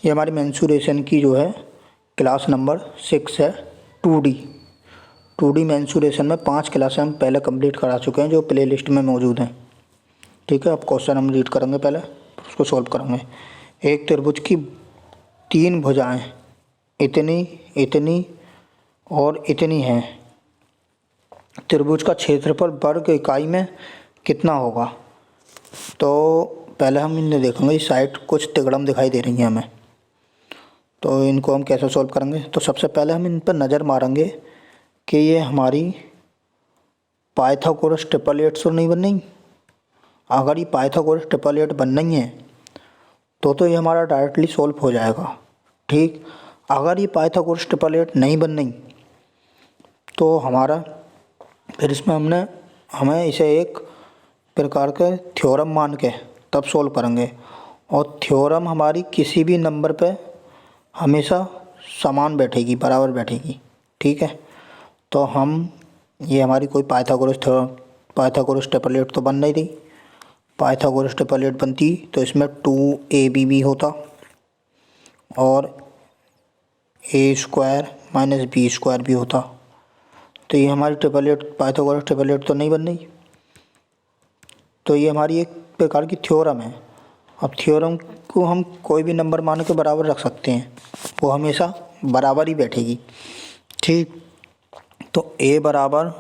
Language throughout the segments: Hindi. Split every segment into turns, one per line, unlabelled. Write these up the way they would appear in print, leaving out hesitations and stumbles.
ये हमारी मेंसुरेशन की जो है क्लास नंबर 6 है, 2D। 2D मेंसुरेशन में 5 क्लासें हम पहले कंप्लीट करा चुके हैं जो प्ले लिस्ट में मौजूद हैं। ठीक है, अब क्वेश्चन हम रीड करेंगे, पहले उसको सॉल्व करेंगे। एक त्रिभुज की 3 भुजाएं इतनी, इतनी और इतनी हैं। त्रिभुज का क्षेत्रफल वर्ग इकाई में कितना होगा? तो पहले हम इन्हें देखेंगे। इस साइड कुछ तिगड़म दिखाई दे रही हैं हमें, तो इनको हम कैसे सॉल्व करेंगे? तो सबसे पहले हम इन पर नज़र मारेंगे कि ये हमारी पाइथागोरस ट्रिपल एट तो नहीं बन रही। अगर ये पाइथागोरस ट्रिपल एट बन रही है तो ये हमारा डायरेक्टली सॉल्व हो जाएगा। ठीक, अगर ये पाइथागोरस ट्रिपल एट नहीं बन रही तो हमारा फिर इसमें हमें इसे एक प्रकार के थ्योरम मान के तब सॉल्व करेंगे। और थ्योरम हमारी किसी भी नंबर पे हमेशा समान बैठेगी, बराबर बैठेगी। ठीक है, तो हम ये हमारी कोई पाइथागोरस ट्रिपल एट तो बन नहीं रही। पाइथागोरस ट्रिपल एट बनती तो इसमें 2ab भी होता और a² - b² भी होता। तो ये हमारी triplet, Pythagoras triplet तो नहीं बन रही। तो ये हमारी एक प्रकार की थ्योरम है। अब थ्योरम को हम कोई भी नंबर मान के बराबर रख सकते हैं, वो हमेशा बराबर ही बैठेगी। ठीक, तो a बराबर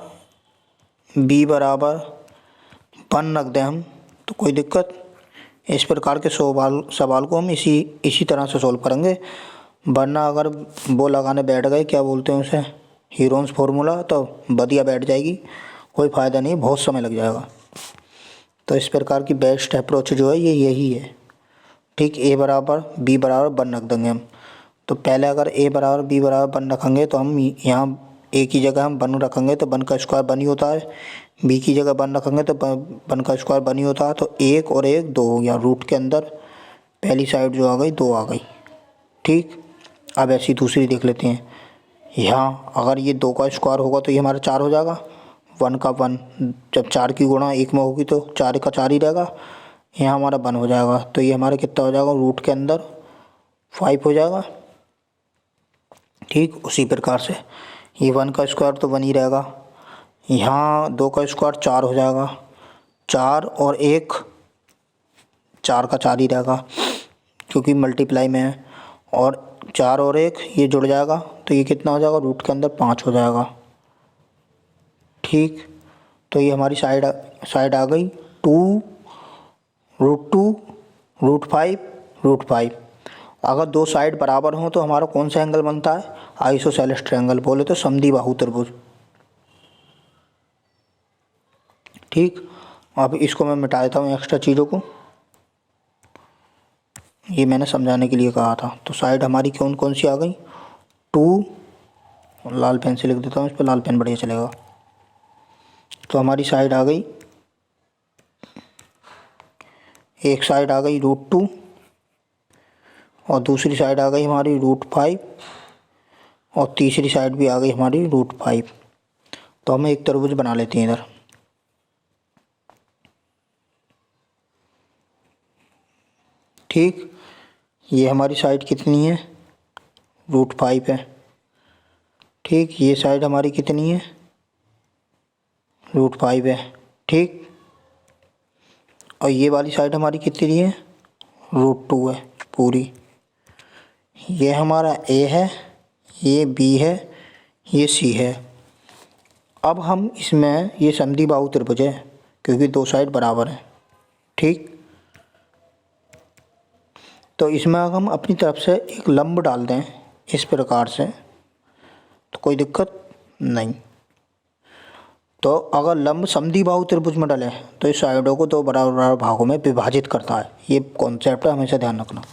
b बराबर 1 रख दें हम तो कोई दिक्कत। इस प्रकार के सवाल को हम इसी तरह से सॉल्व करेंगे। वरना अगर वो लगाने बैठ गए, क्या बोलते हैं उसे, हीरोन्स फार्मूला, तो बढ़िया बैठ जाएगी, कोई फ़ायदा नहीं, बहुत समय लग जाएगा। तो इस प्रकार की बेस्ट अप्रोच जो है ये यही है। ठीक, a बराबर b बराबर 1 रख देंगे हम। तो पहले अगर a बराबर b बराबर 1 रखेंगे तो हम यहाँ a की जगह हम 1 रखेंगे तो 1 का स्क्वायर 1 ही होता है। b की जगह 1 रखेंगे तो 1 का स्क्वायर 1 ही होता है। तो 1 और 1 2 हो गया, रूट के अंदर पहली साइड जो आ गई 2 आ गई। ठीक, अब ऐसी दूसरी देख लेते हैं। यहाँ अगर ये 2 का स्क्वायर होगा तो ये हमारा 4 हो जाएगा। 1 का 1, जब 4 की गुणा 1 में होगी तो 4 का 4 ही रहेगा। यहाँ हमारा 1 हो जाएगा, तो ये हमारा कितना हो जाएगा, रूट के अंदर 5 हो जाएगा। ठीक, उसी प्रकार से ये 1 का स्क्वायर तो 1 ही रहेगा। यहाँ 2 का स्क्वायर 4 हो जाएगा। 4 और 1 4 का 4 ही रहेगा क्योंकि मल्टीप्लाई में है। और 4 और 1 ये जुड़ जाएगा तो ये कितना हो जाएगा, रूट के अंदर 5 हो जाएगा। ठीक, तो ये हमारी साइड आ गई 2 रूट 5 रूट 5। अगर दो साइड बराबर हों तो हमारा कौन सा एंगल बनता है, आइसोसेलेस ट्रायंगल, बोले तो समद्विबाहु त्रिभुज। ठीक, अब इसको मैं मिटा देता हूँ एक्स्ट्रा चीज़ों को, ये मैंने समझाने के लिए कहा था। तो साइड हमारी कौन कौन सी आ गई, 2, लाल पेन से लिख देता हूँ, इस पर लाल पेन बढ़िया चलेगा। तो हमारी साइड आ गई, एक साइड आ गई √2 और दूसरी साइड आ गई हमारी √5 और तीसरी साइड भी आ गई हमारी √5। तो हम एक त्रिभुज बना लेते हैं इधर। ठीक, ये हमारी साइड कितनी है, √5 है। ठीक, ये साइड हमारी कितनी है, √5 है। ठीक, और ये वाली साइड हमारी कितनी है, √2 है पूरी। ये हमारा A है, ये B है, ये C है। अब हम इसमें, ये समद्विबाहु त्रिभुज है क्योंकि दो साइड बराबर हैं। ठीक, तो इसमें अगर हम अपनी तरफ से एक लंब डाल दें इस प्रकार से तो कोई दिक्कत नहीं। तो अगर लंब समद्विबाहु त्रिभुज में डालें तो इस साइडों को दो बराबर बराबर भागों में विभाजित करता है। ये कॉन्सेप्ट है, हमेशा ध्यान रखना।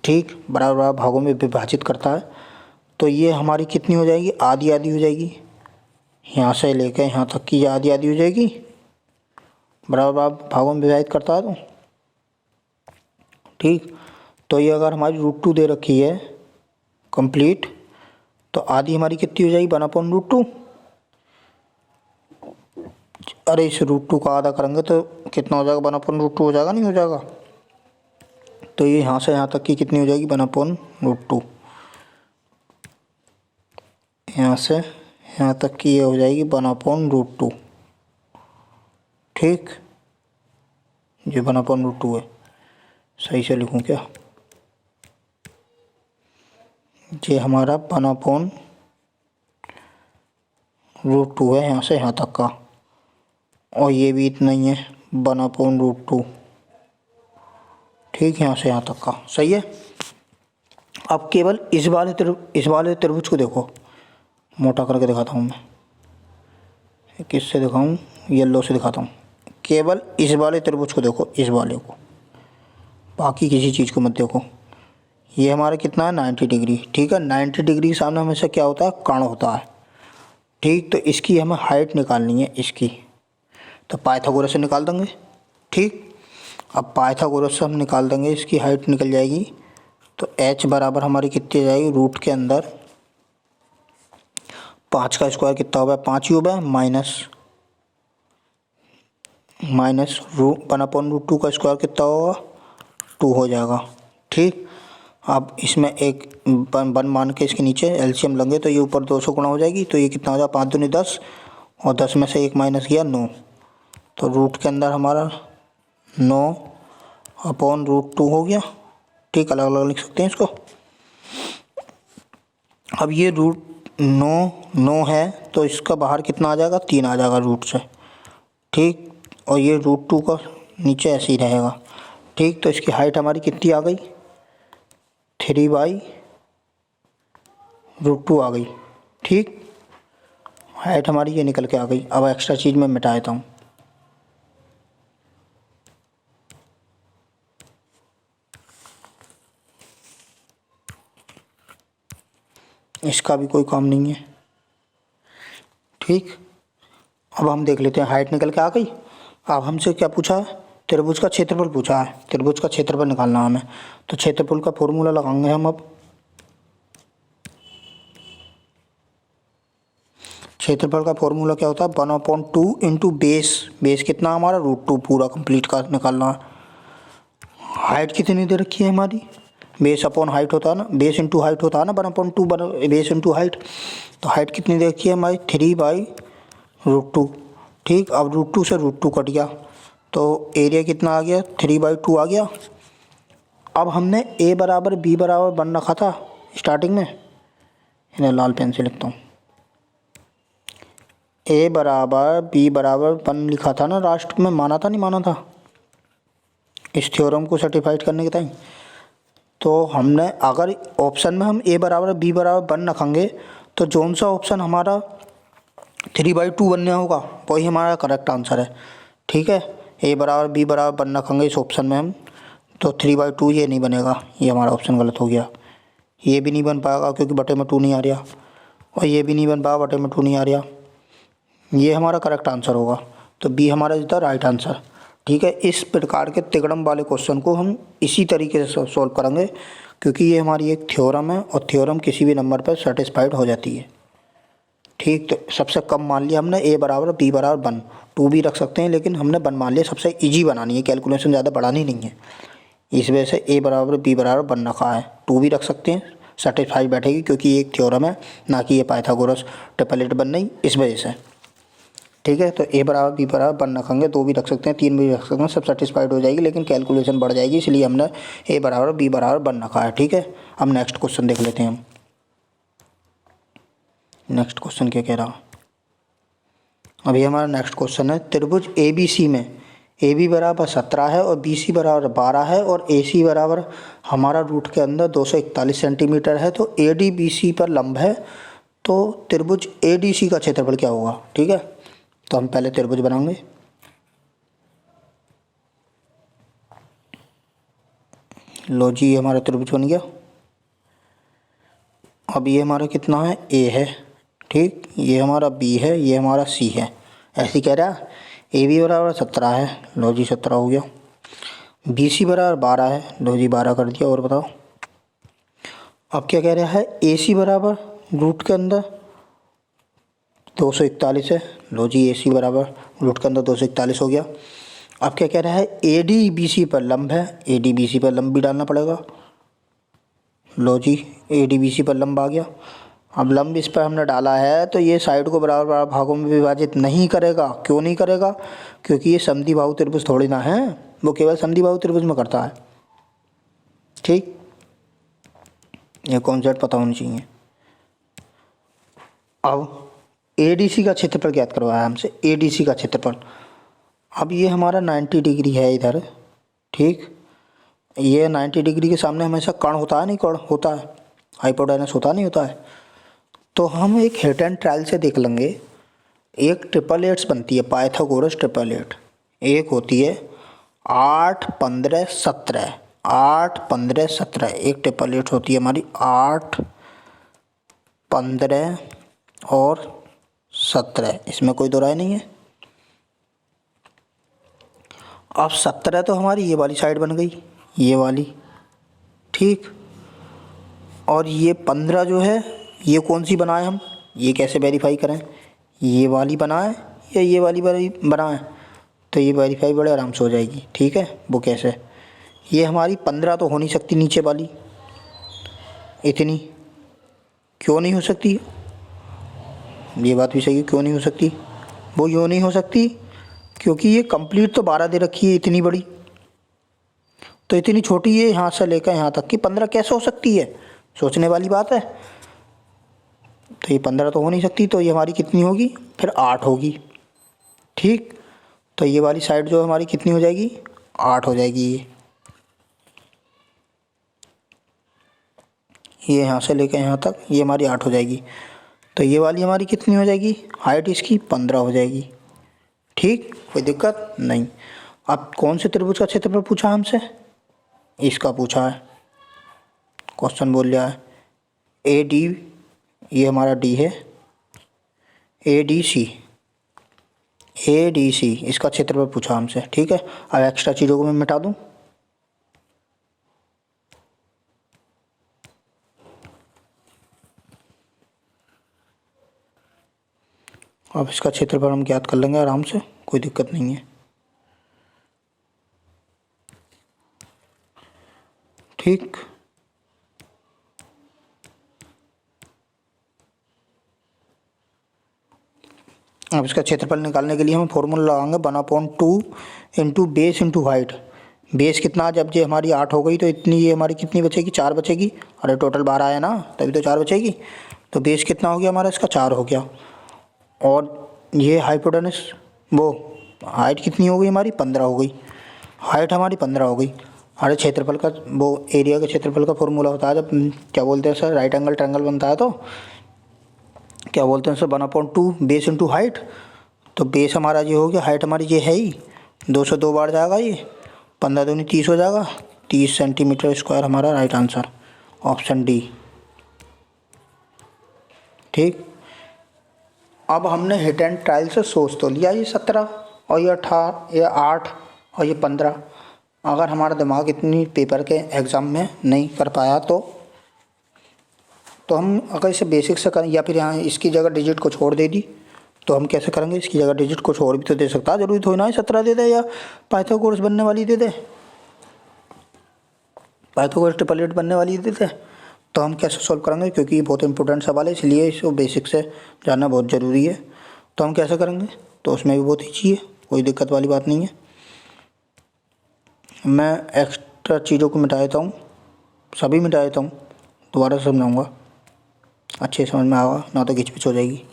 ठीक, बराबर बराबर भागों में विभाजित करता है। तो ये हमारी कितनी हो जाएगी, आधी आधी हो जाएगी। यहाँ से लेकर यहाँ तक की आधी आधी हो जाएगी, बराबर बराबर भागों में विभाजित करता है। तो ठीक, तो ये अगर हमारी √2 दे रखी है कंप्लीट, तो आधी हमारी कितनी हो जाएगी, 1/√2। अरे इस √2 का आधा करेंगे तो कितना हो जाएगा, 1/√2 हो जाएगा, नहीं हो जाएगा। तो ये यहाँ से यहाँ तक की कितनी हो जाएगी 1/√2। यहाँ से यहाँ तक की ये हो जाएगी 1/√2। ठीक, ये 1/√2 है। सही से लिखूँ क्या? ये हमारा 1/√2 है यहाँ से यहाँ तक का, और ये भी इतना ही है 1/√2। ठीक, यहाँ से यहाँ तक का। सही है। अब केवल इस वाले त्रिभुज को देखो, मोटा करके दिखाता हूँ मैं। किससे दिखाऊँ? येलो से दिखाता हूँ। केवल इस वाले त्रिभुज को देखो, इस वाले को, बाकी किसी चीज़ को मत देखो। ये हमारा कितना है 90 डिग्री। ठीक है, 90 डिग्री के सामने हमेशा क्या होता है? कर्ण होता है। ठीक, तो इसकी हमें हाइट निकालनी है इसकी, तो पाइथागोरस से निकाल देंगे। ठीक, अब पाइथागोरस से हम निकाल देंगे, इसकी हाइट निकल जाएगी। तो h बराबर हमारी कितनी जाएगी? रूट के अंदर 5 का स्क्वायर कितना होगा? 5 ही होगा, माइनस 1/√2 का स्क्वायर कितना होगा? 2 हो जाएगा। ठीक, अब इसमें एक 1 मान के इसके नीचे एलसीएम लेंगे तो ये ऊपर 200 गुणा हो जाएगी। तो ये कितना हो जाएगा? 5 दूनी 10, और 10 में से 1 माइनस किया 9, तो रूट के अंदर हमारा 9/√2 हो गया। ठीक, अलग अलग लिख सकते हैं इसको। अब ये रूट 9 है, तो इसका बाहर कितना आ जाएगा? 3 आ जाएगा रूट से। ठीक, और ये √2 का नीचे ऐसे ही रहेगा। ठीक, तो इसकी हाइट हमारी कितनी आ गई? 3/√2 आ गई। ठीक, हाइट हमारी ये निकल के आ गई। अब एक्स्ट्रा चीज़ मैं मिटा देता हूँ। इसका भी कोई काम नहीं है। ठीक, अब हम देख लेते हैं, हाइट निकल के आ गई। अब हमसे क्या पूछा है? त्रिभुज का क्षेत्रफल पूछा है। त्रिभुज का क्षेत्रफल निकालना है हमें, तो क्षेत्रफल का फॉर्मूला लगाएंगे हम। अब क्षेत्रफल का फॉर्मूला क्या होता है? 1/2 इंटू बेस कितना हमारा? √2 पूरा कंप्लीट का निकालना है। हाइट कितनी दे रखी है हमारी? बेस अपॉन हाइट होता है ना, बेस इंटू हाइट होता है ना, 1/2 बेस इंटू हाइट। तो हाइट कितनी दे रखी है हमारी? 3/√2। ठीक, अब √2 से √2 कट गया, तो एरिया कितना आ गया? 3/2 आ गया। अब हमने a बराबर b बराबर 1 रखा था स्टार्टिंग में, इन्हें लाल पेन से लिखता हूँ। a बराबर b बराबर 1 लिखा था ना लास्ट में, माना था नहीं माना था इस थ्योरम को सर्टिफाइड करने के टाइम। तो हमने अगर ऑप्शन में हम a बराबर b बराबर 1 रखेंगे, तो जौन सा ऑप्शन हमारा 3/2 बनने होगा वही हमारा करेक्ट आंसर है। ठीक है, a बराबर b बराबर 1 रखेंगे इस ऑप्शन में हम, तो 3/2 ये नहीं बनेगा, ये हमारा ऑप्शन गलत हो गया। ये भी नहीं बन पाएगा क्योंकि बटे में 2 नहीं आ रहा, और ये भी नहीं बन पाएगा, बटे में 2 नहीं आ रहा। ये हमारा करेक्ट आंसर होगा, तो बी हमारा इज द राइट आंसर। ठीक है, इस प्रकार के तिगड़म वाले क्वेश्चन को हम इसी तरीके से सॉल्व करेंगे, क्योंकि ये हमारी एक थ्योरम है, और थ्योरम किसी भी नंबर पर सेटिस्फाइड हो जाती है। ठीक, तो सबसे कम मान लिया हमने a बराबर b बराबर 1, 2 भी रख सकते हैं, लेकिन हमने 1 मान लिया। सबसे इजी बनानी है, कैलकुलेशन ज़्यादा बढ़ानी नहीं है, इस वजह से a बराबर b बराबर 1 रखा है। 2 भी रख सकते हैं, सेटिस्फाइड बैठेगी, क्योंकि ये एक थ्योरम है, ना कि ये पाइथागोरस ट्रिपलेट बन नहीं, इस वजह से। ठीक है, तो a बराबर b बराबर 1 रखेंगे, 2 भी रख सकते हैं, 3 भी रख सकते हैं, सब सेटिस्फाइड हो जाएगी, लेकिन कैलकुलेशन बढ़ जाएगी, इसलिए हमने a बराबर b बराबर 1 रखा है। ठीक है, अब नेक्स्ट क्वेश्चन देख लेते हैं हम। नेक्स्ट क्वेश्चन क्या कह रहा है? अभी हमारा नेक्स्ट क्वेश्चन है, त्रिभुज ए बी सी में ए बी बराबर 17 है और बी सी बराबर 12 है, और ए सी बराबर हमारा रूट के अंदर 241 सेंटीमीटर है, तो ए डी बी सी पर लंब है, तो त्रिभुज ए डी सी का क्षेत्रफल क्या होगा? ठीक है, तो हम पहले त्रिभुज बनाएंगे। लो जी, ये हमारा त्रिभुज बन गया। अब ये हमारा कितना है? ए है। ठीक, ये हमारा बी है, ये हमारा सी है। ऐसे कह रहा है, ए बी बराबर 17 है, लो जी 17 हो गया। बी सी बराबर 12 है, लो जी 12 कर दिया। और बताओ अब क्या कह रहा है? ए सी बराबर रूट के अंदर 241 है, लो जी ए सी बराबर रूट के अंदर 241 हो गया। अब क्या कह रहा है, ए डी बी सी पर लंब है, ए डी बी सी पर लंब भी डालना पड़ेगा। लो जी, ए डी बी सी पर लंब आ गया। अब लंब इस पर हमने डाला है तो ये साइड को बराबर बराबर भागों में विभाजित नहीं करेगा। क्यों नहीं करेगा? क्योंकि ये समद्विबाहु त्रिभुज थोड़ी ना है, वो केवल समद्विबाहु त्रिभुज में करता है। ठीक, ये कॉन्सेप्ट पता होना चाहिए। अब ADC का क्षेत्रफल ज्ञात करवाया हमसे, ADC का क्षेत्रफल। अब ये हमारा 90 डिग्री है इधर, ठीक। ये 90 डिग्री के सामने हमेशा कर्ण होता है, नहीं कर्ण होता है, हाइपोटेनस होता नहीं होता है। तो हम एक हिट एंड ट्रायल से देख लेंगे। एक ट्रिपल एट्स बनती है, पाइथागोरस ट्रिपल एट। एक होती है 8 15 17, 8 15 17। एक ट्रिपल एट होती है हमारी 8 15 और 17, इसमें कोई दो राय नहीं है। अब 17 तो हमारी ये वाली साइड बन गई, ये वाली, ठीक। और ये 15 जो है, ये कौन सी बनाए हम, ये कैसे वेरीफाई करें, ये वाली बनाए या ये वाली बनाए? तो ये वेरीफाई बड़े आराम से हो जाएगी, ठीक है। वो कैसे? ये हमारी 15 तो हो नहीं सकती नीचे वाली, इतनी क्यों नहीं हो सकती? ये बात भी सही है, क्यों नहीं हो सकती? वो यूँ नहीं हो सकती क्योंकि ये कंप्लीट तो 12 दे रखी है, इतनी बड़ी, तो इतनी छोटी ये यहाँ से लेकर यहाँ तक की 15 कैसे हो सकती है? सोचने वाली बात है। तो ये 15 तो हो नहीं सकती, तो ये हमारी कितनी होगी फिर? 8 होगी, ठीक। तो ये वाली साइड जो हमारी कितनी हो जाएगी? 8 हो जाएगी। ये यहाँ से लेकर यहाँ तक ये हमारी 8 हो जाएगी। तो ये वाली हमारी कितनी हो जाएगी? हाइट इसकी 15 हो जाएगी, ठीक। कोई दिक्कत नहीं। अब कौन से त्रिभुज का क्षेत्रफल पूछा हमसे? इसका पूछा है, क्वेश्चन बोल रहा है ए डी, ये हमारा डी है, ए डी सी, इसका क्षेत्रफल पूछा हमसे, ठीक है। अब एक्स्ट्रा चीज़ों को मैं मिटा दूँ। अब इसका क्षेत्रफल हम ज्ञात कर लेंगे आराम से, कोई दिक्कत नहीं है, ठीक। अब इसका क्षेत्रफल निकालने के लिए हम फॉर्मूला लगाएंगे 1/2 into base into height. Base कितना, जब ये हमारी 8 हो गई तो इतनी ये हमारी कितनी बचेगी? 4 बचेगी। अरे टोटल 12 है ना, तभी तो 4 बचेगी। तो बेस कितना हो गया हमारा इसका? 4 हो गया। और ये हाइपोटेनस, वो हाइट कितनी हो गई हमारी? 15 हो गई। हाइट हमारी 15 हो गई। हमारे क्षेत्रफल का, वो एरिया के क्षेत्रफल का फॉर्मूला होता है जब, क्या बोलते हैं सर, राइट एंगल ट्रायंगल बनता है तो क्या बोलते हैं सर? 1/2 base into height. तो बेस हमारा ये हो गया, हाइट हमारी ये है ही, 2 से 2 बार जाएगा, ये 15 दूनी 30 हो जाएगा, 30 सेंटीमीटर स्क्वायर हमारा राइट आंसर, ऑप्शन डी, ठीक। अब हमने हिट एंड ट्रायल से सोच तो लिया, ये 17 और ये 18, ये 8 और ये 15। अगर हमारा दिमाग इतनी पेपर के एग्ज़ाम में नहीं कर पाया तो हम अगर इसे बेसिक से करें, या फिर यहाँ इसकी जगह डिजिट को छोड़ दे दी, तो हम कैसे करेंगे? इसकी जगह डिजिट कुछ और भी तो दे सकता है, जरूरी थोड़ी ना है 17 दे दे या पाइथागोरस बनने वाली दे दे, पाइथागोरस ट्रिपल एट बनने वाली दे दे। तो हम कैसे सॉल्व करेंगे? क्योंकि ये बहुत इंपॉर्टेंट सवाल है, इसलिए इसको बेसिक से जानना बहुत ज़रूरी है। तो हम कैसे करेंगे? तो उसमें भी बहुत ईजी है, कोई दिक्कत वाली बात नहीं है। मैं एक्स्ट्रा चीज़ों को मिटा देता हूँ, सभी मिटा देता हूँ, दोबारा समझाऊँगा, अच्छे समझ में आएगा, ना तो घिच पिच हो जाएगी।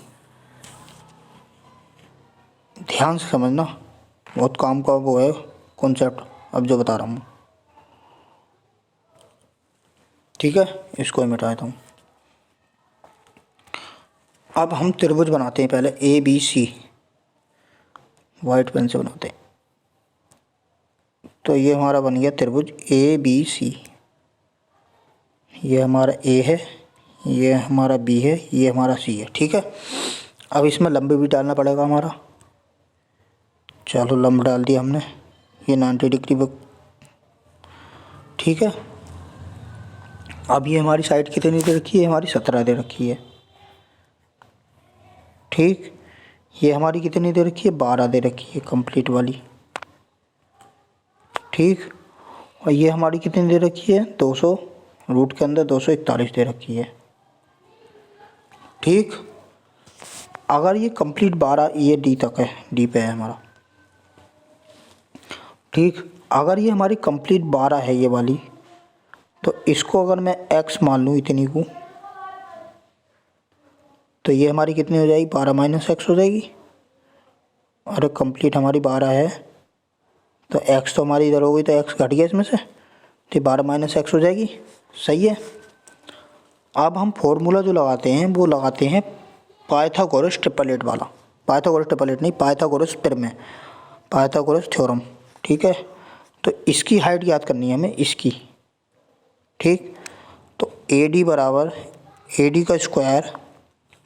ध्यान से समझना, बहुत काम का वो है कॉन्सेप्ट अब जो बता रहा हूँ, ठीक है। इसको ही मिटा देता हूँ। अब हम त्रिभुज बनाते हैं, पहले ABC, वाइट पेन से बनाते हैं। तो ये हमारा बन गया त्रिभुज ABC। ये हमारा A है, ये हमारा B है, ये हमारा C है, ठीक है। अब इसमें लंब भी डालना पड़ेगा हमारा। चलो लंब डाल दिया हमने, ये 90 डिग्री पर, ठीक है। अब ये हमारी साइड कितनी दे रखी है? हमारी 17 दे रखी है, ठीक। ये हमारी कितनी दे रखी है? 12 दे रखी है, कंप्लीट वाली, ठीक। और ये हमारी कितनी दे रखी है, 200, रूट के अंदर 241 दे रखी है। ठीक। अगर ये कंप्लीट 12, ये डी तक है, डी पे है हमारा। ठीक। अगर ये हमारी कंप्लीट 12 है ये वाली, तो इसको अगर मैं x मान लूँ इतनी को, तो ये हमारी कितनी हो जाएगी, 12 माइनस एक्स हो जाएगी। और कंप्लीट हमारी 12 है, तो x तो हमारी इधर हो गई, तो x घट गया इसमें से, तो 12 माइनस एक्स हो जाएगी। सही है। अब हम फॉर्मूला जो लगाते हैं वो लगाते हैं पाइथागोरस ट्रिपलेट वाला। पाइथागोरस ट्रिपलेट नहीं, पाइथागोरस प्रमेय, पाइथागोरस थ्योरम। ठीक है। तो इसकी हाइट याद करनी है हमें, इसकी। ठीक। तो ए डी बराबर ए डी का square,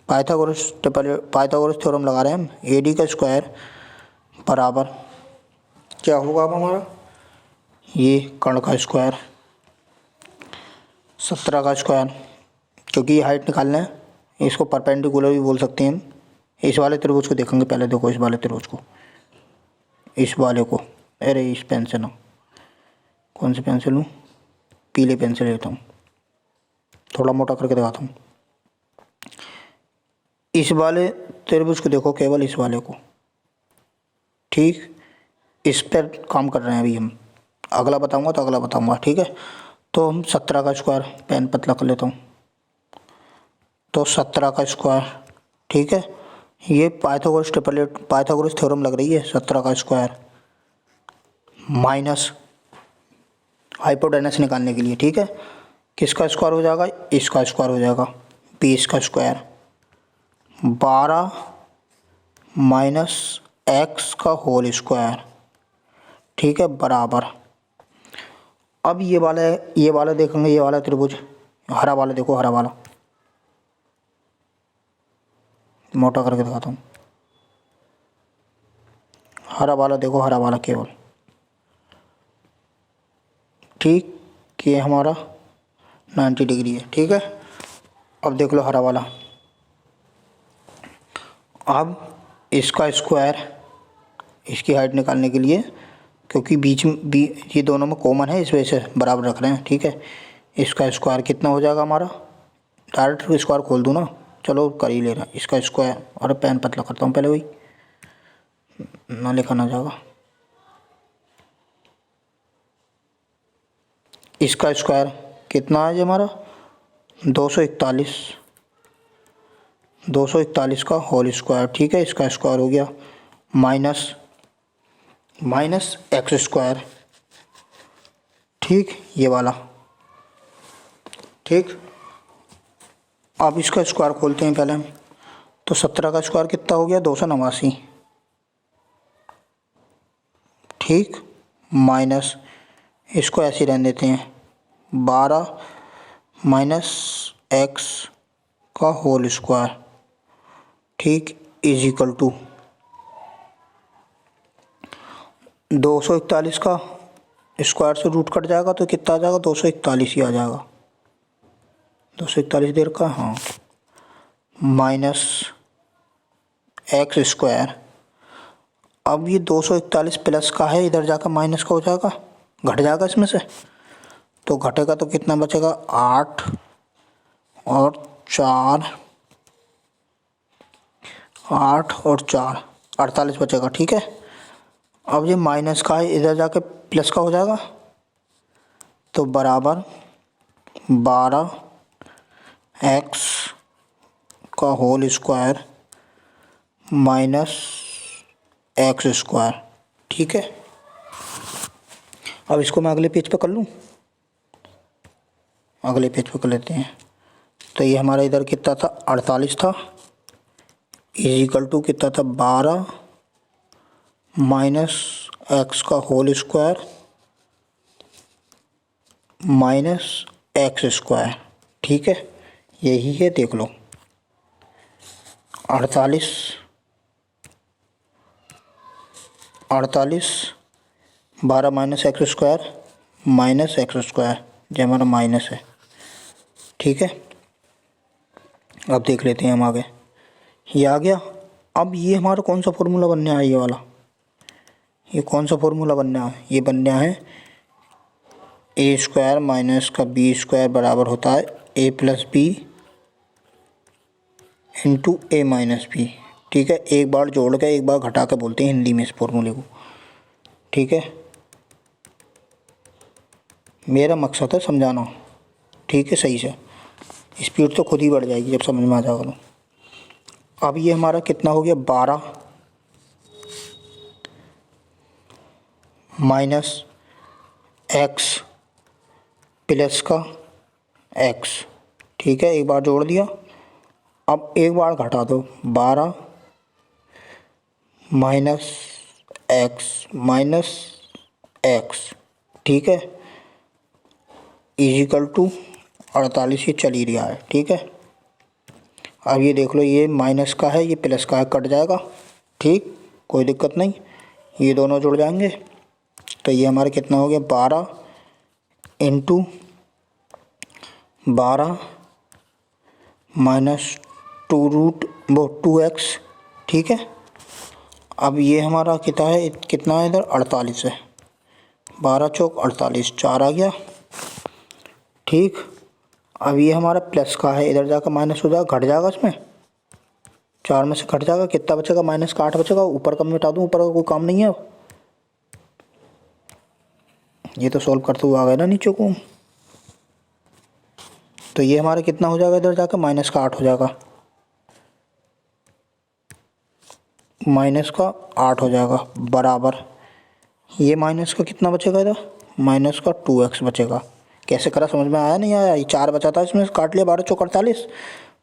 Pythagoras triplet, Pythagoras theorem लगा रहे हैं हम, ए डी का स्क्वायर बराबर क्या होगा अब हमारा, ये कर्ण का स्क्वायर, 17 का स्क्वायर, क्योंकि ये हाइट निकालना है। इसको परपेंडिकुलर भी बोल सकते हैं हम। इस वाले त्रिभुज को देखेंगे पहले, देखो इस वाले त्रिभुज को, इस वाले को, अरे इस पेन से ना, कौन सी पेंसिल लूँ, पीले पेन से लेता हूँ, थोड़ा मोटा करके दिखाता हूँ। इस वाले त्रिभुज को देखो, केवल इस वाले को। ठीक। इस पर काम कर रहे हैं अभी हम, अगला बताऊंगा तो अगला बताऊंगा। ठीक है। तो हम 17 का स्क्वायर, पेन पतला कर लेता हूँ, तो 17 का स्क्वायर। ठीक है। ये पाइथागोरस ट्रिपलेट, पाइथागोरस थ्योरम लग रही है, 17 का स्क्वायर माइनस हाइपोटेनस निकालने के लिए। ठीक है। किसका स्क्वायर हो जाएगा, इसका स्क्वायर हो जाएगा, 20 का स्क्वायर, 12 माइनस एक्स का होल स्क्वायर। ठीक है। बराबर, अब ये वाला देखेंगे, ये वाला त्रिभुज, हरा वाला देखो, हरा वाला मोटा करके दिखाता हूँ, हरा वाला देखो, हरा वाला केवल। ठीक। ये हमारा 90 डिग्री है। ठीक है। अब देख लो हरा वाला, अब इसका स्क्वायर, इसकी हाइट निकालने के लिए, क्योंकि बीच में ये दोनों में कॉमन है, इस वजह से बराबर रख रहे हैं। ठीक है। इसका स्क्वायर कितना हो जाएगा हमारा, डायरेक्ट स्क्वायर खोल दूँ ना, चलो कर ही ले रहा है इसका स्क्वायर, और पेन पतला करता हूँ पहले, वही ना लिखा ना जाएगा। इसका स्क्वायर कितना है हमारा, 241, 241 का होल स्क्वायर। ठीक है। इसका स्क्वायर हो गया माइनस एक्स स्क्वायर। ठीक। ये वाला। ठीक। अब इसका स्क्वायर खोलते हैं पहले हम, तो 17 का स्क्वायर कितना हो गया, 289। ठीक। माइनस, इसको ऐसे ही रहने देते हैं, 12 माइनस एक्स का होल स्क्वायर। ठीक। इज इक्वल टू 241 का स्क्वायर से रूट कट जाएगा तो कितना आ जाएगा, 241 ही आ जाएगा, 241 देर का, हाँ, माइनस एक्स स्क्वायर। अब ये 241 प्लस का है, इधर जाकर माइनस का हो जाएगा, घट जाएगा इसमें से, तो घटेगा तो कितना बचेगा, 8 और 4, 8 और 4, 48 बचेगा। ठीक है। अब ये माइनस का है, इधर जाके प्लस का हो जाएगा, तो बराबर 12 एक्स का whole square minus x square. ठीक है। अब इसको मैं अगले पेज पे कर लूँ, अगले पेज पे कर लेते हैं। तो ये हमारा इधर कितना था, 48 था, इजिकल टू कितना था, 12 माइनस एक्स का whole square minus x square. ठीक है। यही है, देख लो, 48 12 minus x square minus x square, जो हमारा माइनस है। ठीक है। अब देख लेते हैं हम आगे, ये आ गया। अब ये हमारा कौन सा फॉर्मूला बनने आया, ये वाला, ये कौन सा फॉर्मूला बनना है, ये बनना है ए स्क्वायर माइनस का बी स्क्वायर बराबर होता है ए प्लस बी इंटू ए माइनस बी। ठीक है, एक बार जोड़ के एक बार घटा के बोलते हैं हिंदी में इस फॉर्मूले को। ठीक है, मेरा मकसद है समझाना। ठीक है, सही से स्पीड तो खुद ही बढ़ जाएगी जब समझ में आ जाएगा तो। अब ये हमारा कितना हो गया, 12 माइनस एक्स प्लस का एक्स। ठीक है, एक बार जोड़ दिया, अब एक बार घटा दो, 12 माइनस एक्स। ठीक है, इजिकल टू 48, ये चल ही रहा है। ठीक है, अब ये देख लो, ये माइनस का है, ये प्लस का है, कट जाएगा। ठीक, कोई दिक्कत नहीं, ये दोनों जुड़ जाएंगे। तो ये हमारा कितना हो गया, 12 इंटू 12 माइनस 2x। ठीक है, अब ये हमारा कितना है इधर, 48 है, 12 चौक 48, 4 आ गया। ठीक, अब ये हमारा प्लस का है, इधर जाकर माइनस हो जाएगा, घट जाएगा, इसमें 4 में से घट जाएगा, कितना बचेगा, माइनस का 8 बचेगा। ऊपर का मिटा दूँ, ऊपर का कोई काम नहीं है। ये तो सॉल्व करते हुए आ गया ना नीचे को। तो ये हमारा कितना हो जाएगा, इधर जाकर माइनस का 8 हो जाएगा, माइनस का 8 हो जाएगा बराबर, ये माइनस का कितना बचेगा, इधर माइनस का 2x बचेगा। कैसे करा समझ में आया, नहीं आया, ये 4 बचा था, इसमें काट लिया, 12 चौक 48।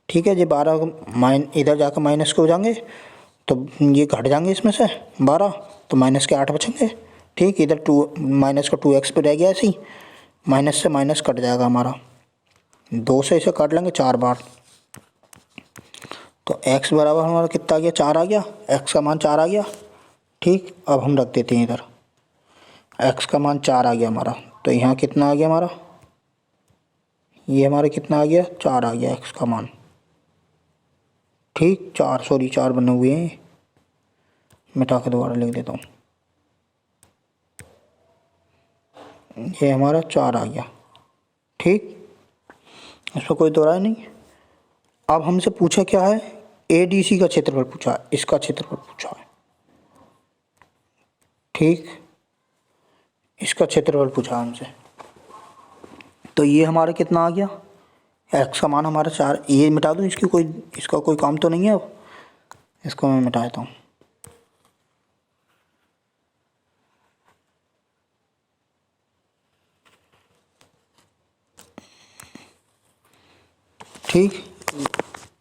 ठीक है, ये 12 इधर जाकर माइनस के हो जाएंगे, तो ये घट जाएंगे इसमें से 12, तो माइनस के 8 बचेंगे। ठीक, इधर माइनस का 2x पे रह गया, ऐसे ही माइनस से माइनस कट जाएगा हमारा, 2 से इसे काट लेंगे 4 बार। तो x बराबर हमारा कितना आ गया, 4 आ गया, x का मान 4 आ गया। ठीक, अब हम रख देते हैं इधर, x का मान 4 आ गया हमारा, तो यहाँ कितना आ गया हमारा, ये हमारा कितना आ गया, 4 आ गया x का मान। ठीक, 4 बने हुए हैं, मिटा के दोबारा लिख देता हूँ, ये हमारा 4 आ गया। ठीक, इसमें कोई दो राय नहीं। अब हमसे पूछा क्या है, ADC का क्षेत्रफल पूछा है, इसका क्षेत्रफल पूछा है। ठीक, इसका क्षेत्रफल पूछा हमसे, तो ये हमारा कितना आ गया, x का मान हमारा 4। ये मिटा दूँ, इसका कोई काम तो नहीं है, अब इसको मैं मिटा देता हूँ। ठीक,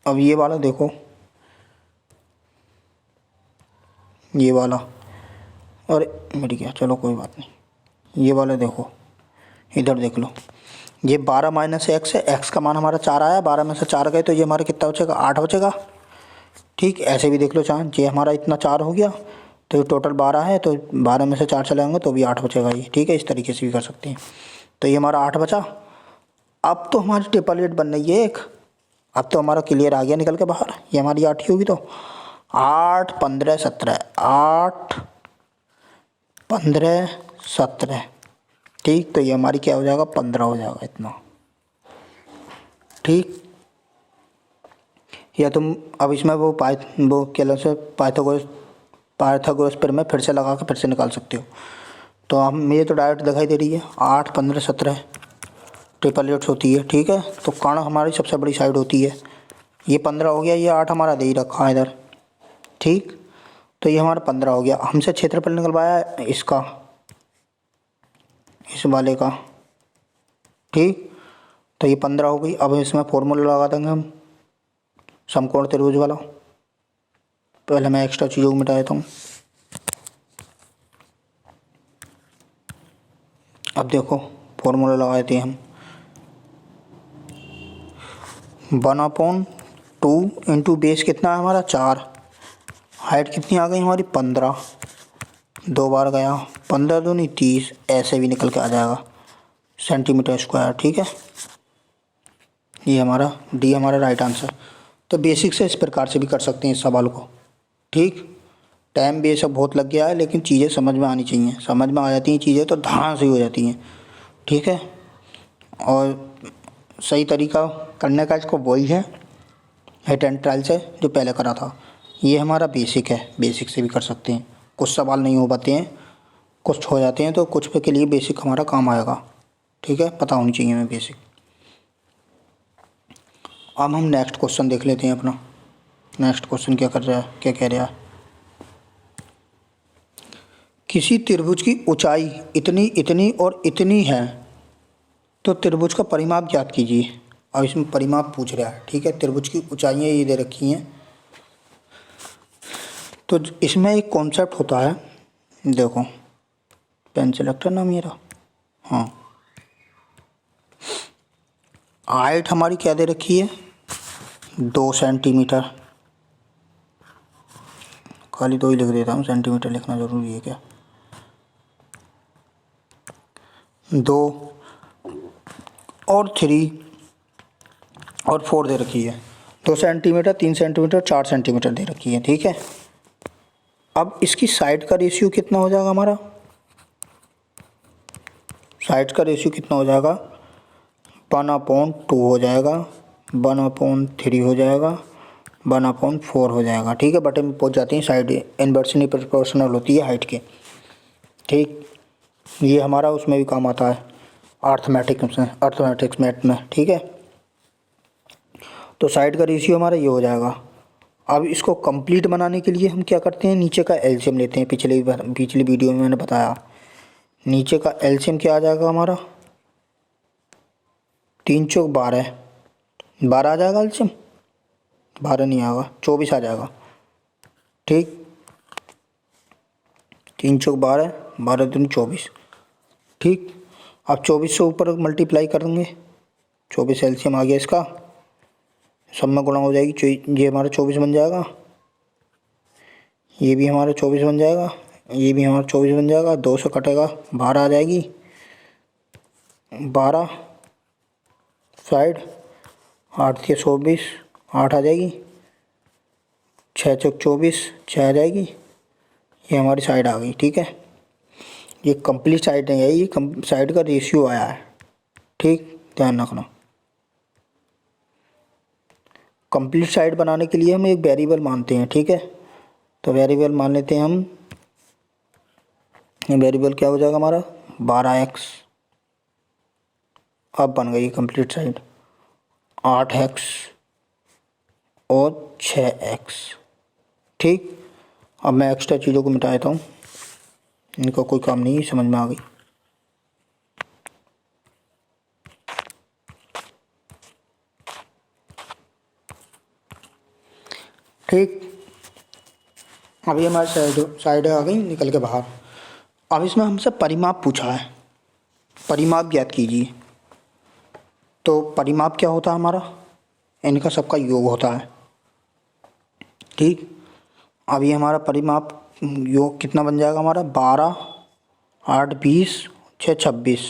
अब ये वाला देखो, ये वाला, और मिट गया, चलो कोई बात नहीं। ये वाला देखो, इधर देख लो, ये 12 माइनस एक्स है, एक्स का मान हमारा 4 आया, 12 में से 4 गए तो ये हमारा कितना बचेगा, 8 बचेगा। ठीक, ऐसे भी देख लो, चाहे ये हमारा इतना 4 हो गया, तो टोटल 12 है, तो 12 में से 4 चले जाएंगे तो भी 8 बचेगा ये। ठीक है, इस तरीके से भी कर सकते हैं। तो ये हमारा 8 बचा। अब तो हमारी ट्रिपलेट बन रही है एक, अब तो हमारा क्लियर आ गया निकल के बाहर, ये हमारी 8 ही होगी। तो 8 15 17, 8 15 17। ठीक, तो ये हमारी क्या हो जाएगा, 15 हो जाएगा इतना। ठीक, या तुम अब इसमें वो क्या से पाइथागोरस पर में फिर से लगा के फिर से निकाल सकते हो। तो हम ये तो डायरेक्ट दिखाई दे रही है, 8 15 17 ट्रिपलेट्स होती है। ठीक है, तो कर्ण हमारी सबसे बड़ी साइड होती है, ये 15 हो गया, ये 8 हमारा दे ही रखा है इधर। ठीक, तो ये हमारा 15 हो गया। हमसे क्षेत्रफल निकलवाया है इसका, इस वाले का। ठीक, तो ये 15 हो गई। अब इसमें फॉर्मूला लगा देंगे हम समकोण त्रिभुज वाला। पहले मैं एक्स्ट्रा चीज़ों को मिटा देता हूँ। अब देखो फॉर्मूला लगा देते हैं हम, 1/2 इंटू बेस कितना है हमारा 4, हाइट कितनी आ गई हमारी 15, 2 बार गया, 15 दूनी 30, ऐसे भी निकल के आ जाएगा सेंटीमीटर स्क्वायर। ठीक है, ये हमारा डी हमारा राइट आंसर। तो बेसिक से इस प्रकार से भी कर सकते हैं इस सवाल को। ठीक, टाइम भी ये सब बहुत लग गया है, लेकिन चीज़ें समझ में आनी चाहिए। समझ में आ जाती हैं चीज़ें तो धांस ही हो जाती हैं, ठीक है। और सही तरीका करने का इसको वही है हिट एंड ट्रायल से जो पहले करा था। ये हमारा बेसिक है, बेसिक से भी कर सकते हैं। कुछ सवाल नहीं हो पाते हैं, कुछ हो जाते हैं, तो कुछ पे के लिए बेसिक हमारा काम आएगा, ठीक है। पता होनी चाहिए हमें बेसिक। अब हम नेक्स्ट क्वेश्चन देख लेते हैं अपना। नेक्स्ट क्वेश्चन क्या कर रहा है, क्या कह रहा है। किसी त्रिभुज की ऊंचाई इतनी इतनी और इतनी है तो त्रिभुज का परिमाप ज्ञात कीजिए। अब इसमें परिमाप पूछ रहा है, ठीक है। त्रिभुज की ऊंचाइयाँ ये दे रखी हैं, तो इसमें एक कॉन्सेप्ट होता है। देखो पेन सेलेक्टर ना मेरा, हाँ। हाइट हमारी क्या दे रखी है, 2 सेंटीमीटर। खाली 2 ही लिख देता हूँ, सेंटीमीटर लिखना ज़रूरी है क्या। 2 और 3 और 4 दे रखी है। 2 सेंटीमीटर, 3 सेंटीमीटर, 4 सेंटीमीटर दे रखी है, ठीक है। अब इसकी साइड का रेशियो कितना हो जाएगा हमारा, साइड का रेशियो कितना हो जाएगा, 1/2 हो जाएगा, 1/3 हो जाएगा, 1/4 हो जाएगा, ठीक है। बटे में पहुंच जाती हैं साइड, इन्वर्सली प्रोपोर्शनल होती है हाइट के, ठीक। ये हमारा उसमें भी काम आता है अर्थमेटिक्स मैथ में, ठीक है। तो साइड का रेशियो हमारा ये हो जाएगा। अब इसको कंप्लीट बनाने के लिए हम क्या करते हैं, नीचे का एलसीएम लेते हैं। पिछली वीडियो में मैंने बताया, नीचे का एलसीएम क्या आ जाएगा हमारा, 3 चौक 12, 12 आ जाएगा एलसीएम, 12 नहीं आएगा, 24 आ जाएगा, ठीक। 3 चौक 12, 12 दूनी 24, ठीक। अब 24 से ऊपर मल्टीप्लाई करेंगे, 24 एलसीएम आ गया इसका, सब में गुणा हो जाएगी, ये हमारा 24 बन जाएगा, ये भी हमारा 24 बन जाएगा, ये भी हमारा 24 बन जाएगा। 2 से कटेगा 12 आ जाएगी, 12 साइड, 8 से 24, 8 आ जाएगी, 6 चौक 24, 6 आ जाएगी। ये हमारी साइड आ गई, ठीक है। ये कंप्लीट साइड नहीं है, ये साइड का रेशियो आया है, ठीक, ध्यान रखना। कंप्लीट साइड बनाने के लिए हम एक वेरिएबल मानते हैं, ठीक है। तो वेरिएबल मान लेते हैं हम, ये वेरिएबल क्या हो जाएगा हमारा, 12x। अब बन गई कंप्लीट साइड, 8x और 6x, ठीक। अब मैं एक्स्ट्रा चीज़ों को मिटा देता हूँ, इनका कोई काम नहीं है, समझ में आ गई। ठीक, अभी हमारी साइड आ गई निकल के बाहर। अब इसमें हमसे परिमाप पूछा है, परिमाप ज्ञात कीजिए। तो परिमाप क्या होता है हमारा, इनका सबका योग होता है, ठीक। अब ये हमारा परिमाप योग कितना बन जाएगा हमारा, 12, 8, 20, 6, 26।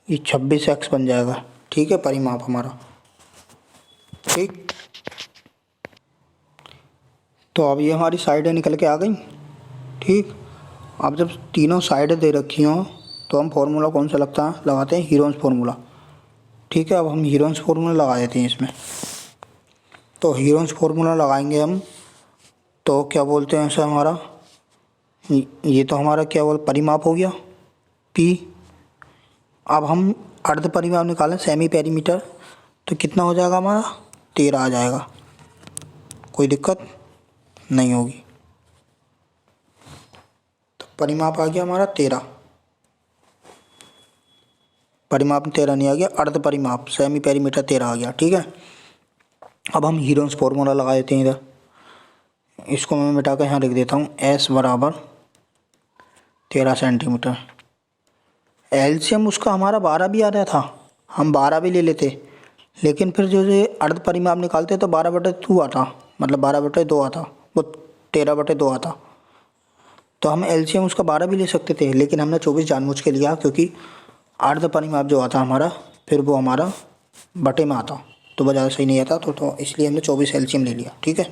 ये 26x बन जाएगा, ठीक है, परिमाप हमारा, ठीक। तो अब ये हमारी साइडें निकल के आ गई, ठीक। अब जब तीनों साइडें दे रखी हों तो हम फार्मूला कौन सा लगाते हैं, हीरोन्स फार्मूला, ठीक है। अब हम हीरोन्स फार्मूला लगा देते हैं इसमें। तो हीरोन्स फार्मूला लगाएंगे हम, तो क्या बोलते हैं ऐसा हमारा, ये तो हमारा क्या परिमाप हो गया P। अब हम अर्ध परिमाप निकालें, सेमी पेरीमीटर, तो कितना हो जाएगा हमारा, 13 आ जाएगा, कोई दिक्कत नहीं होगी। तो परिमाप आ गया हमारा 13, परिमाप 13 नहीं आ गया, अर्ध परिमाप सेमी पेरीमीटर 13 आ गया, ठीक है। अब हम हीरोन्स फार्मूला लगा देते हैं इधर, इसको मैं मिटा कर यहाँ लिख देता हूँ, S बराबर 13 सेंटीमीटर। एलसीएम उसका हमारा 12 भी आ रहा था, हम 12 भी ले लेते, लेकिन फिर जो ये अर्ध परिमाप निकालते तो 12/2 आता, मतलब 12/2 आता, वो 13/2 आता। तो हम एलसीएम उसका 12 भी ले सकते थे, लेकिन हमने 24 जानबूझ के लिया, क्योंकि अर्ध परिमाप जो आता हमारा फिर वो हमारा बटे में आता, तो ज़्यादा सही नहीं आता, तो इसलिए हमने 24 एलसीएम ले लिया। ठीक है,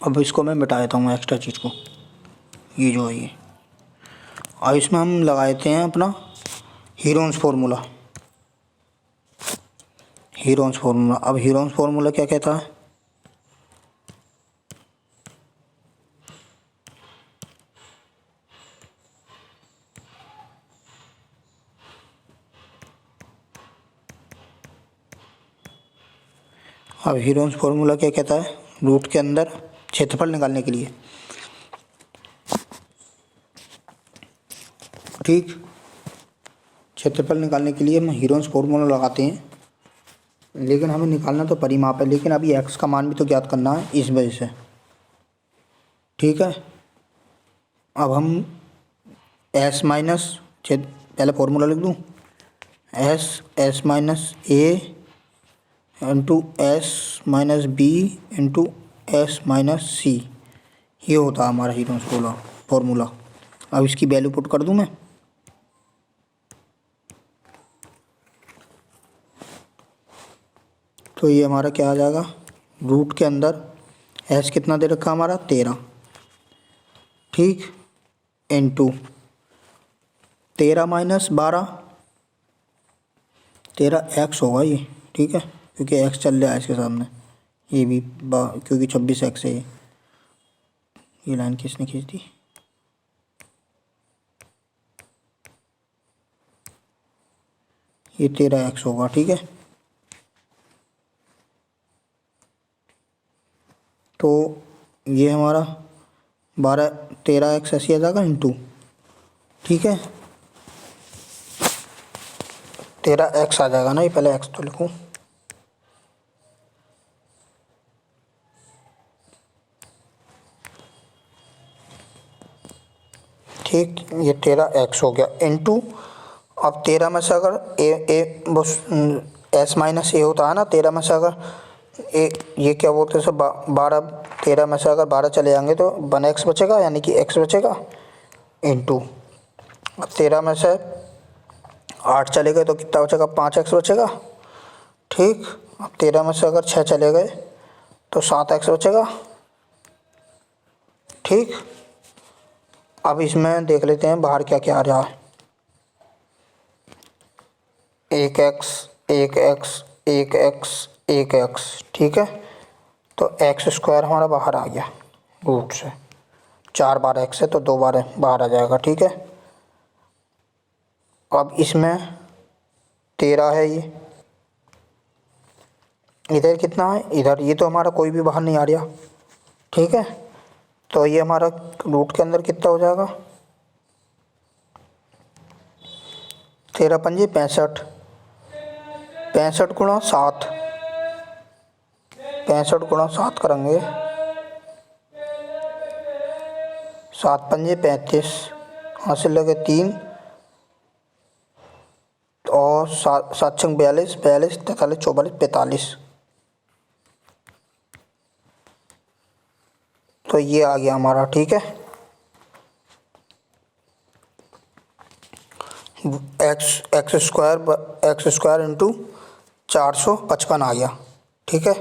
अब इसको मैं मिटा देता हूँ एक्स्ट्रा चीज़ को, ये जो है ये। अब इसमें हम लगाते हैं अपना हीरोन्स फार्मूला। हीरोन्स फार्मूला, अब हीरोन्स फार्मूला क्या कहता है? अब हीरोन्स फार्मूला क्या कहता है? रूट के अंदर क्षेत्रफल निकालने के लिए, ठीक, क्षेत्रफल निकालने के लिए हम हीरोन्स फार्मूला लगाते हैं, लेकिन हमें निकालना तो परिमाप है, लेकिन अभी एक्स का मान भी तो ज्ञात करना है इस वजह से। ठीक है, अब हम एस माइनस, पहले फार्मूला लिख दूँ, S minus A into S minus B into S minus C, ये होता है हमारा हीरोन्स फार्मूला। अब इसकी वैल्यू पुट कर दूँ मैं, तो ये हमारा क्या आ जाएगा? रूट के अंदर एस कितना दे रखा हमारा? 13, ठीक, इंटू 13 माइनस 12, 13 एक्स होगा ये। ठीक है, क्योंकि एक्स चल रहा है इसके सामने, ये भी क्योंकि 26 एक्स है ये लाइन किसने खींच दी? ये 13 एक्स होगा। ठीक है, तो ये हमारा 13 एक्स ऐसे आ जाएगा इंटू, ठीक है, 13 एक्स आ जाएगा ना, ये पहले एक्स तो लिखूँ, ठीक, ये 13 एक्स हो गया इंटू, अब 13 में से अगर बस एस माइनस ए होता है ना, 13 में से अगर ये क्या बोलते हैं सब 12, 13 में से अगर 12 चले जाएंगे तो 1 एक्स बचेगा, यानी कि एक्स बचेगा, इंटू अब 13 में से 8 चले गए तो कितना बचेगा? 5 एक्स बचेगा। ठीक, अब 13 में से अगर 6 चले गए तो 7 एक्स बचेगा। ठीक, अब इसमें देख लेते हैं बाहर क्या क्या आ रहा है। 1 एक्स, 1 एक्स, 1 एक्स, 1 एक्स, ठीक है, तो एक्स स्क्वायर हमारा बाहर आ गया रूट से, 4 बार एक्स है तो 2 बार बाहर आ जाएगा। ठीक है, अब इसमें 13 है, ये इधर कितना है? इधर ये तो हमारा कोई भी बाहर नहीं आ रहा। ठीक है, तो ये हमारा रूट के अंदर कितना हो जाएगा? 13 पंजे 65, 65 गुणा 7, 65 गुणा 7 करेंगे, 7 पंजे 35, हासिल लगे 3 और 7 छंग 42, 42 43 44 45, तो ये आ गया हमारा। ठीक है, एक्स स्क्वायर इंटू 455 आ गया। ठीक है,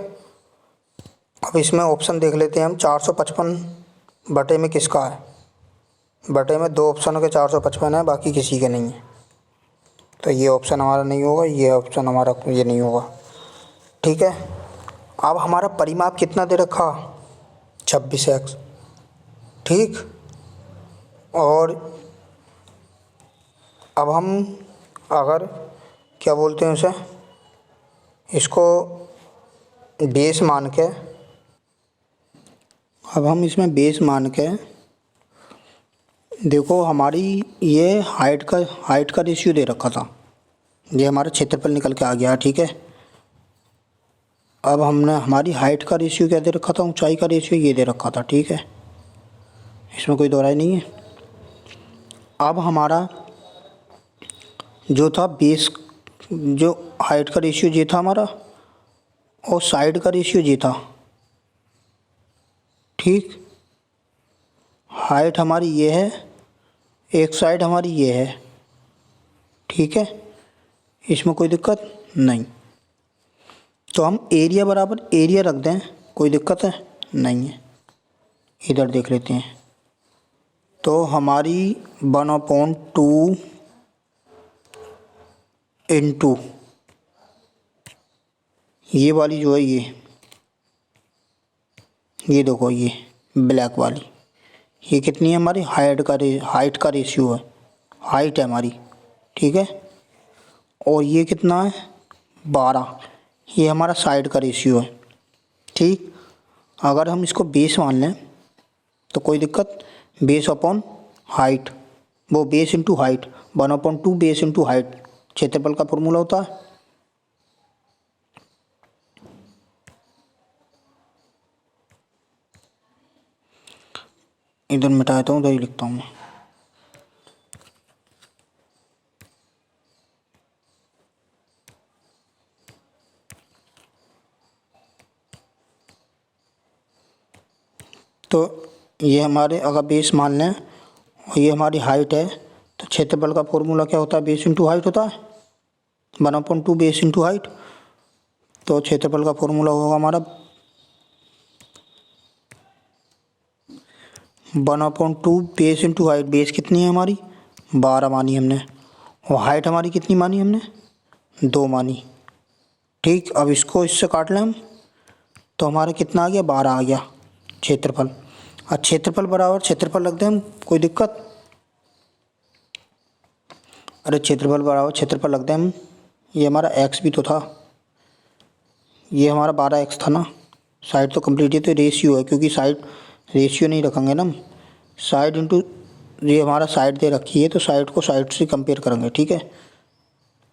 अब इसमें ऑप्शन देख लेते हैं हम, 455 बटे में किसका है? बटे में 2 ऑप्शनों के 455 है, बाकी किसी के नहीं है, तो ये ऑप्शन हमारा नहीं होगा, ये ऑप्शन हमारा ये नहीं होगा। ठीक है, अब हमारा परिमाप कितना दे रखा? 26 एक्स। ठीक, और अब हम अगर क्या बोलते हैं उसे, इसको बेस मान के, अब हम इसमें बेस मान के देखो, हमारी ये हाइट का रेशियो दे रखा था, ये हमारा क्षेत्रफल निकल के आ गया। ठीक है, अब हमने हमारी हाइट का रेशियो क्या दे रखा था? ऊंचाई का रेशियो ये दे रखा था। ठीक है, इसमें कोई दोहराई नहीं है। अब हमारा जो था बेस, जो हाइट का रेशियो ये था हमारा, और साइड का रेशियो ये था। ठीक, हाइट हमारी ये है, एक साइड हमारी ये है। ठीक है, इसमें कोई दिक्कत नहीं। तो हम एरिया बराबर एरिया रख दें, कोई दिक्कत है? नहीं है। इधर देख लेते हैं। तो हमारी 1/2 इंटू ये वाली जो है, ये देखो, ये ब्लैक वाली, ये कितनी है हमारी? हाइट का रेशियो है, हाइट है हमारी, ठीक है। और ये कितना है? 12, ये हमारा साइड का रेशियो है, ठीक। अगर हम इसको बेस मान लें तो कोई दिक्कत? बेस अपॉन हाइट, वो base into height, 1/2 base into height क्षेत्रफल का फॉर्मूला होता है। इधर मिटा देता हूँ, उधर ही लिखता हूँ मैं। तो ये हमारे अगर बेस मान लें और ये हमारी हाइट है, तो क्षेत्रफल का फॉर्मूला क्या होता है? बेस इंटू हाइट होता है, 1/2 बेस इंटू हाइट। तो क्षेत्रफल का फॉर्मूला होगा हमारा 1/2 बेस इंटू हाइट। बेस कितनी है हमारी? 12 मानी हमने, और हाइट हमारी कितनी मानी हमने? 2 मानी, ठीक। अब इसको इससे काट लें हम, तो हमारा कितना आ गया? 12 आ गया क्षेत्रफल। और क्षेत्रफल बराबर क्षेत्रफल रख दें हम, कोई दिक्कत? अरे क्षेत्रफल बराबर क्षेत्रफल रख दें हम। ये हमारा एक्स भी तो था, ये हमारा 12x था ना। साइड तो कंप्लीट है, तो रेशियो है, क्योंकि साइड रेशियो नहीं रखेंगे ना हम, साइड इंटू, ये हमारा साइड दे रखी है तो साइड को साइड से कंपेयर करेंगे, ठीक है।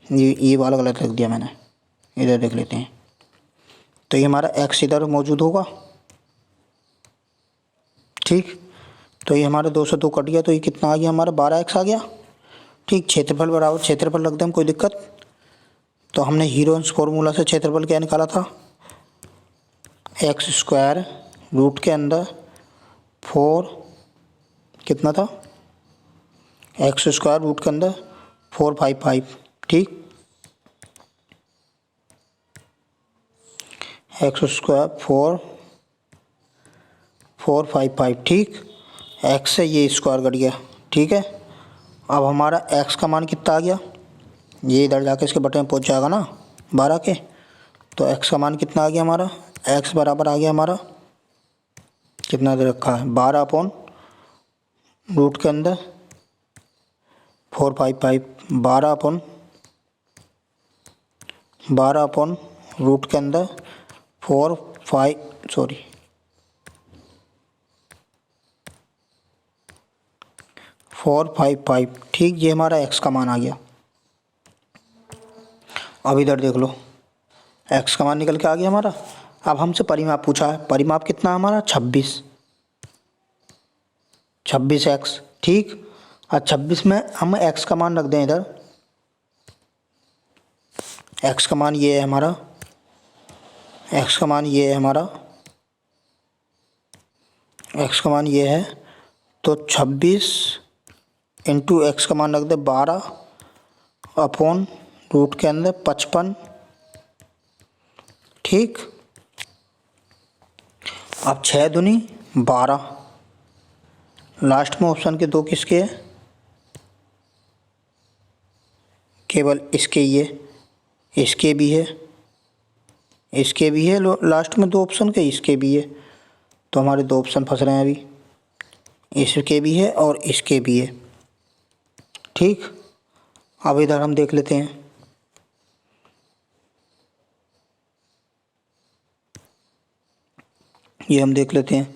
ये वाला गलत रख दिया मैंने, इधर देख लेते हैं। तो ये हमारा x इधर मौजूद होगा, ठीक। तो ये हमारा 2 से 2 कट गया, तो ये कितना आ गया हमारा? 12x आ गया, ठीक। क्षेत्रफल बराबर क्षेत्रफल रख दें हम, कोई दिक्कत? तो हमने हीरोन्स फॉर्मूला से क्षेत्रफल क्या निकाला था? x² रूट के अंदर 4, कितना था? x² रूट के अंदर 455, ठीक। x² 455, ठीक। x से ये स्क्वायर कट गया, ठीक है। अब हमारा x का मान कितना आ गया? ये इधर जाके इसके बटे में पहुंच जाएगा ना 12 के। तो x का मान कितना आ गया हमारा? x बराबर आ गया हमारा, कितना दे रखा है? 12 अपॉन रूट के अंदर 455, 12 अपॉन रूट के अंदर 455, ठीक। ये हमारा x का मान आ गया। अब इधर देख लो, x का मान निकल के आ गया हमारा। अब हमसे परिमाप पूछा है, परिमाप कितना है हमारा? 26x, ठीक। और 26 में हम x का मान रख दें इधर, x का मान ये है हमारा, x का मान ये है हमारा, x का मान ये है। तो 26 इंटू एक्स का मान रख दे 12 अपॉन रूट के अंदर 55, ठीक। अब 6 दूनी 12, लास्ट में ऑप्शन के 2 किसके हैं? केवल इसके ही है, इसके भी है, इसके भी है, लास्ट में 2 ऑप्शन के इसके भी है। तो हमारे 2 ऑप्शन फंस रहे हैं अभी, इसके भी है और इसके भी है, ठीक। अब इधर हम देख लेते हैं, ये हम देख लेते हैं।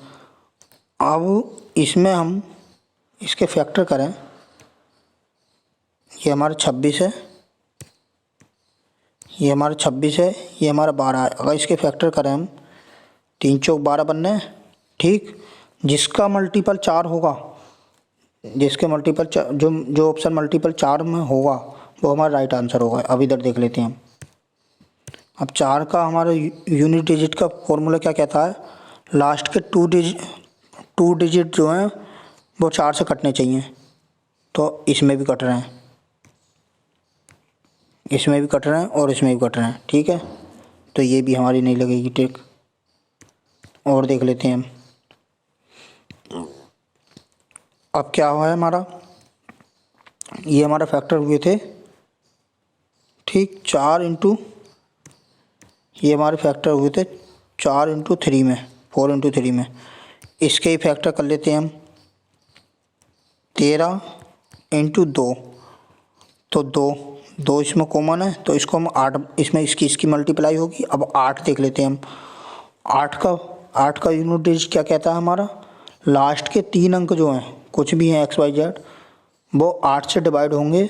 अब इसमें हम इसके फैक्टर करें, ये हमारा 26 है, ये हमारा 26 है, ये हमारा 12 है। अगर इसके फैक्टर करें हम, 3 चौक 12 बनने हैं, ठीक। जिसका मल्टीपल 4 होगा, जिसके मल्टीपल जो ऑप्शन मल्टीपल 4 में होगा वो हमारा राइट आंसर होगा। अब इधर देख लेते हैं हम। अब 4 का हमारा यूनिट डिजिट का फॉर्मूला क्या कहता है? लास्ट के 2 डिजिट जो हैं वो 4 से कटने चाहिए, तो इसमें भी कट रहे हैं, इसमें भी कट रहे हैं और इसमें भी कट रहे हैं, ठीक है। तो ये भी हमारी नहीं लगेगी ट्रिक। और देख लेते हैं हम। अब क्या हुआ है हमारा, ये हमारा फैक्टर हुए थे, ठीक, 4 इंटू, ये हमारे फैक्टर हुए थे 4 इंटू 3 में, 4 इंटू 3 में। इसके ही फैक्टर कर लेते हैं हम 13 इंटू 2। तो 2 इसमें कॉमन है, तो इसको हम 8, इसमें इसकी मल्टीप्लाई होगी। अब 8 देख लेते हैं हम। 8 का यूनिट डिजिट क्या कहता है हमारा, लास्ट के 3 अंक जो हैं, कुछ भी हैं XYZ, वो 8 से डिवाइड होंगे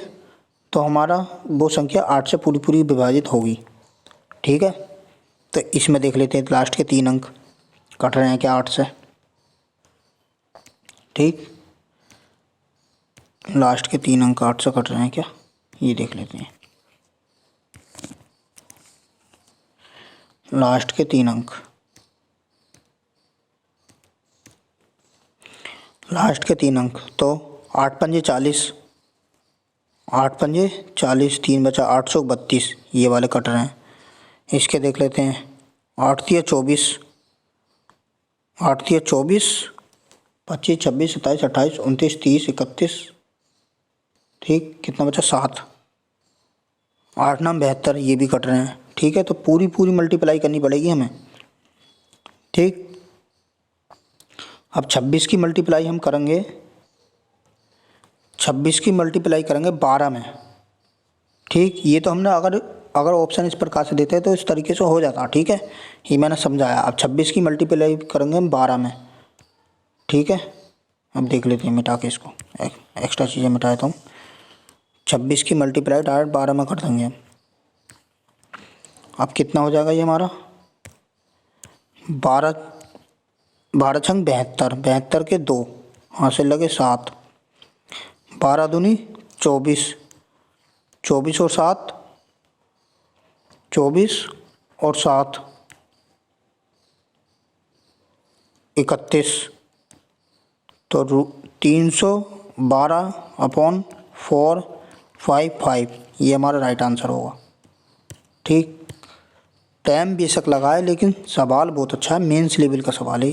तो हमारा वो संख्या 8 से पूरी पूरी विभाजित होगी, ठीक है। तो इसमें देख लेते हैं लास्ट के 3 अंक कट रहे हैं क्या 8 से, ठीक। लास्ट के 3 अंक 8 से कट रहे हैं क्या, ये देख लेते हैं। लास्ट के 3 अंक, लास्ट के 3 अंक, तो 8 पंजे 40, 8 पंजे 40, 3 बचा 832, ये वाले कट रहे हैं। इसके देख लेते हैं 8 तिया 24, 8 तिया 24, 25, 26, 27, 28, 29, 30, 31, ठीक, कितना बचा 7, 8 नाम 72, ये भी कट रहे हैं, ठीक है। तो पूरी पूरी मल्टीप्लाई करनी पड़ेगी हमें, ठीक। अब 26 की मल्टीप्लाई हम करेंगे, 26 की मल्टीप्लाई करेंगे 12 में, ठीक। ये तो हमने अगर ऑप्शन इस प्रकार से देते हैं तो इस तरीके से हो जाता, ठीक है, ये मैंने समझाया। अब 26 की मल्टीप्लाई करेंगे हम 12 में, ठीक है। अब देख लेते हैं मिटा के इसको, एक्स्ट्रा चीज़ें मिटा देता हूँ। 26 की मल्टीप्लाई डायरेक्ट 12 में कर देंगे हम। अब कितना हो जाएगा ये हमारा, 12 छंग 72, 72 के 2 हासिल लगे 7, 12 दूनी 24, 24 और 7, 24 और 7 31, तो 312/455, ये हमारा राइट आंसर होगा, ठीक। टाइम बेशक लगा है लेकिन सवाल बहुत अच्छा है, मेंस लेवल का सवाल है,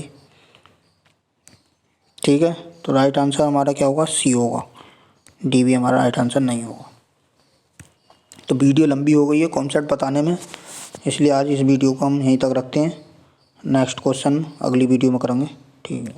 ठीक है। तो राइट आंसर हमारा क्या होगा, C होगा, D भी हमारा राइट आंसर नहीं होगा। तो वीडियो लंबी हो गई है कॉन्सेप्ट बताने में, इसलिए आज इस वीडियो को हम यहीं तक रखते हैं। नेक्स्ट क्वेश्चन अगली वीडियो में करेंगे, ठीक है।